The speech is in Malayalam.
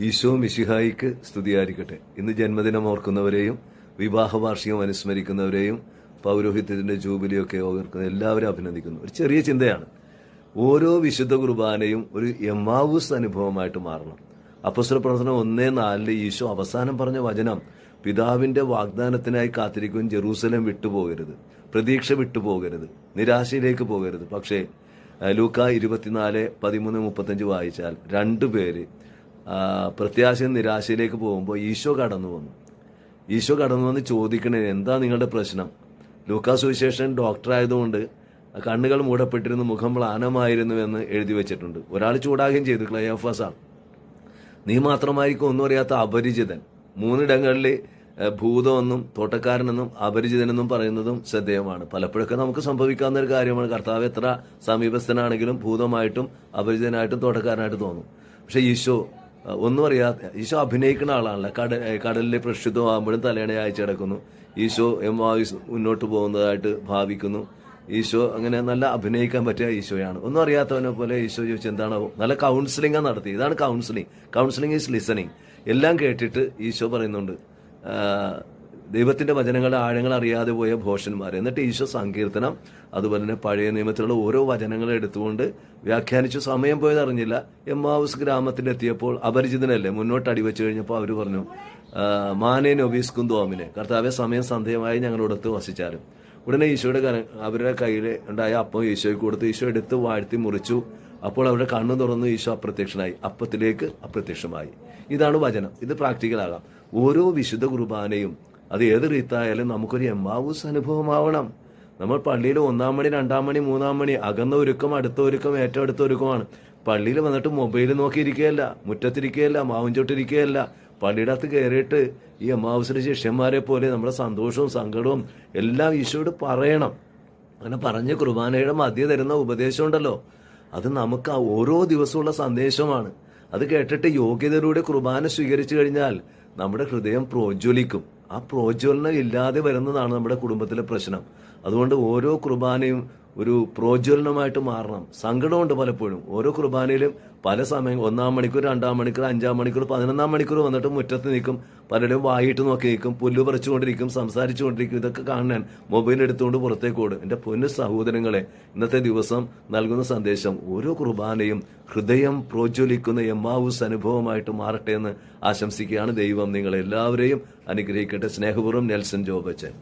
ഈശോ മിശിഹായിക്ക് സ്തുതിയായിരിക്കട്ടെ. ഇന്ന് ജന്മദിനം ഓർക്കുന്നവരെയും വിവാഹ വാർഷികം അനുസ്മരിക്കുന്നവരെയും പൗരോഹിത്യത്തിന്റെ ജൂബിലിയൊക്കെ ഓർക്കുന്ന എല്ലാവരും അഭിനന്ദിക്കുന്നു. ഒരു ചെറിയ ചിന്തയാണ്. ഓരോ വിശുദ്ധ കുർബാനയും ഒരു എമ്മാവൂസ് അനുഭവമായിട്ട് മാറണം. അപ്പോസ്തല പ്രവർത്തനം 1:4 ഈശോ അവസാനം പറഞ്ഞ വചനം, പിതാവിന്റെ വാഗ്ദാനത്തിനായി കാത്തിരിക്കും, ജെറൂസലേം വിട്ടുപോകരുത്, പ്രതീക്ഷ വിട്ടുപോകരുത്, നിരാശയിലേക്ക് പോകരുത്. പക്ഷേ ലൂക്ക 24:13-35 വായിച്ചാൽ രണ്ടുപേര് പ്രത്യാശയും നിരാശയിലേക്ക് പോകുമ്പോൾ ഈശോ കടന്നു വന്ന് ചോദിക്കണേ, എന്താ നിങ്ങളുടെ പ്രശ്നം? ലൂക്കാ സുവിശേഷൻ ഡോക്ടറായതുകൊണ്ട് കണ്ണുകൾ മൂടപ്പെട്ടിരുന്നു, മുഖം മ്ലാനമായിരുന്നുവെന്ന് എഴുതി വെച്ചിട്ടുണ്ട്. ഒരാൾ ചൂടാകുകയും ചെയ്തു, ക്ലയോഫാസാണ്. നീ മാത്രമായിരിക്കും ഒന്നും അറിയാത്ത അപരിചിതൻ. 3 ഇടങ്ങളിൽ ഭൂതമെന്നും തോട്ടക്കാരനെന്നും അപരിചിതനെന്നും പറയുന്നതും ശ്രദ്ധേയമാണ്. പലപ്പോഴൊക്കെ നമുക്ക് സംഭവിക്കാവുന്ന ഒരു കാര്യമാണ്. കർത്താവ് എത്ര സമീപസ്ഥനാണെങ്കിലും ഭൂതമായിട്ടും അപരിചിതനായിട്ടും തോട്ടക്കാരനായിട്ട് തോന്നും. പക്ഷെ ഈശോ ഒന്നും അറിയാത്ത, ഈശോ അഭിനയിക്കുന്ന ആളാണല്ലോ. കടലിൽ പ്രക്ഷുബ്ധമാകുമ്പോഴും തലേണ അയച്ചു കിടക്കുന്നു. ഈശോ മുന്നോട്ട് പോകുന്നതായിട്ട് ഭാവിക്കുന്നു. ഈശോ അങ്ങനെ നല്ല അഭിനയിക്കാൻ പറ്റിയ ഈശോയാണ്. ഒന്നും അറിയാത്തവനെ പോലെ ഈശോ ചോദിച്ചു എന്താണോ, നല്ല കൗൺസിലിംഗ് നടത്തി. ഇതാണ് കൗൺസിലിംഗ് ഈസ് ലിസണിങ്. എല്ലാം കേട്ടിട്ട് ഈശോ പറയുന്നുണ്ട്, ദൈവത്തിന്റെ വചനങ്ങളുടെ ആഴങ്ങൾ അറിയാതെ പോയ ഭോഷന്മാർ. എന്നിട്ട് ഈശോ സങ്കീർത്തനം, അതുപോലെ തന്നെ പഴയ നിയമത്തിലുള്ള ഓരോ വചനങ്ങളും എടുത്തുകൊണ്ട് വ്യാഖ്യാനിച്ചു. സമയം പോയത് അറിഞ്ഞില്ല. എമ്മാവൂസ് ഗ്രാമത്തിലെത്തിയപ്പോൾ അപരിചിതനല്ലേ, മുന്നോട്ട് അടിവെച്ചു കഴിഞ്ഞപ്പോൾ അവർ പറഞ്ഞു, മാനേ നൊബീസ്കും തോമിനെ, കർത്താവെ സമയം സന്ധ്യമായി ഞങ്ങളോടൊത്ത് വസിച്ചാലും. ഉടനെ ഈശോയുടെ അവരുടെ കയ്യിൽ ഉണ്ടായ അപ്പം ഈശോയ്ക്ക് കൊടുത്ത് ഈശോ എടുത്ത് വാഴ്ത്തി മുറിച്ചു. അപ്പോൾ അവരുടെ കണ്ണു തുറന്നു, ഈശോ അപ്രത്യക്ഷനായി, അപ്പത്തിലേക്ക് അപ്രത്യക്ഷമായി. ഇതാണ് വചനം. ഇത് പ്രാക്ടിക്കലാകാം. ഓരോ വിശുദ്ധ കുർബാനയും അത് ഏത് റീത്തായാലും നമുക്കൊരു എമ്മാവൂസ് അനുഭവമാവണം. നമ്മൾ പള്ളിയിൽ 1-ാം മണി, 2-ാം മണി, 3-ാം മണി, അകന്ന ഒരുക്കം, അടുത്ത ഒരുക്കം, ഏറ്റവും അടുത്ത ഒരുക്കമാണ്. പള്ളിയിൽ വന്നിട്ട് മൊബൈൽ നോക്കിയിരിക്കുകയല്ല, മുറ്റത്തിരിക്കുകയല്ല, മാവും ചോട്ടിരിക്കുകയല്ല. പള്ളിയുടെ അകത്ത് കയറിയിട്ട് ഈ എമ്മാവൂസിന്റെ ശിഷ്യന്മാരെ പോലെ നമ്മുടെ സന്തോഷവും സങ്കടവും എല്ലാം ഈശോയോട് പറയണം. അങ്ങനെ പറഞ്ഞ് കുർബാനയുടെ മധ്യ തരുന്ന ഉപദേശം ഉണ്ടല്ലോ, അത് നമുക്ക് ഓരോ ദിവസമുള്ള സന്ദേശമാണ്. അത് കേട്ടിട്ട് യോഗ്യതയിലൂടെ കുർബാന സ്വീകരിച്ചു കഴിഞ്ഞാൽ നമ്മുടെ ഹൃദയം പ്രോജ്വലിക്കും. ആ പ്രോജ്വലനം ഇല്ലാതെ വരുന്നതാണ് നമ്മുടെ കുടുംബത്തിലെ പ്രശ്നം. അതുകൊണ്ട് ഓരോ കുർബാനയും ഒരു പ്രോജ്വലനമായിട്ട് മാറണം. സങ്കടമുണ്ട് പലപ്പോഴും. ഓരോ കുർബാനയിലും പല സമയം 1-ാം മണിക്കൂർ, 2-ാം മണിക്കൂർ, 5-ാം മണിക്കൂർ, 11-ാം മണിക്കൂർ വന്നിട്ട് മുറ്റത്ത് നിൽക്കും, പലരും വായിട്ട് നോക്കി നിൽക്കും, പുല്ല് പറിച്ചുകൊണ്ടിരിക്കും, സംസാരിച്ചുകൊണ്ടിരിക്കും. ഇതൊക്കെ കാണാൻ മൊബൈൽ എടുത്തുകൊണ്ട് പുറത്തേക്ക് ഓടും. എൻ്റെ പൊന്നു സഹോദരങ്ങളെ, ഇന്നത്തെ ദിവസം നൽകുന്ന സന്ദേശം, ഓരോ കുർബാനയും ഹൃദയം പ്രോജ്വലിക്കുന്ന എമ്മാവൂസ് അനുഭവമായിട്ട് മാറട്ടെ എന്ന് ആശംസിക്കുകയാണ്. ദൈവം നിങ്ങളെല്ലാവരെയും അനുഗ്രഹിക്കട്ടെ. സ്നേഹപൂർവ്വം, നെൽസൺ ജോബച്ചൻ.